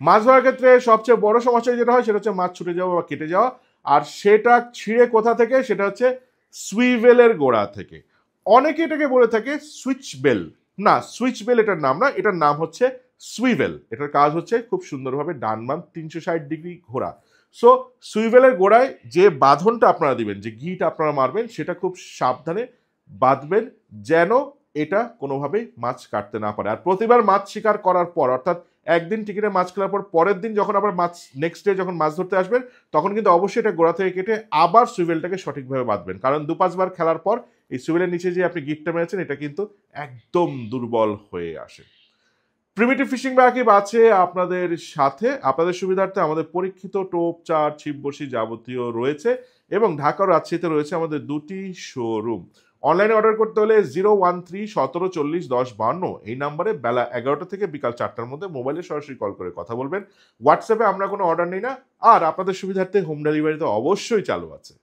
মাছ ধরার ক্ষেত্রে সবচেয়ে বড় সমস্যা যেটা হয় সেটা হচ্ছে মাছ ছুটে যাওয়া বা কেটে যাওয়া, আর সেটা ছিঁড়ে কোথা থেকে, সেটা হচ্ছে সুইভেলের গোড়া থেকে। অনেকে এটাকে বলে থাকে সুইচ বেল, না সুইচ বেল এটার নাম না, এটার নাম হচ্ছে সুইভেল। এটার কাজ হচ্ছে খুব সুন্দরভাবে ডান বাম 360 ডিগ্রি ঘোরা। সো সুইভেলের গোড়ায় যে বাঁধনটা আপনারা দিবেন, যে গিট আপনারা মারবেন, সেটা খুব সাবধানে বাঁধবেন যেন এটা কোনোভাবেই মাছ কাটতে না পারে। আর প্রতিবার মাছ শিকার করার পর, অর্থাৎ একদিন টিকিটে মাছ খেলার পর পরের দিন যখন আবার মাছ, নেক্সট ডে যখন মাছ ধরতে আসবেন, তখন কিন্তু অবশ্যই এটা গোড়া থেকে কেটে আবার সুইভেলটাকে সঠিকভাবে বাঁধবেন, কারণ 2-5 বার খেলার পর এই সুইভেলের নিচে যে আপনি গিটটা মেরেছেন এটা কিন্তু একদম দুর্বল হয়ে আসে। প্রিমিটিভ ফিশিং রাকিব আছে আপনাদের সাথে। আপনাদের সুবিধার্থে আমাদের পরীক্ষিত টোপ, চার, ছিপ বড়শি যাবতীয় রয়েছে, এবং ঢাকা ও রাজশাহীতে রয়েছে আমাদের 2টি শোরুম। অনলাইনে অর্ডার করতে হলে 013-1740-1052 এই নাম্বারে বেলা 11টা থেকে বিকাল 4টার মধ্যে মোবাইলে সরাসরি কল করে কথা বলবেন। হোয়াটসঅ্যাপে আমরা কোনো অর্ডার নিই না, আর আপনাদের সুবিধার্থে হোম ডেলিভারি তো অবশ্যই চালু আছে।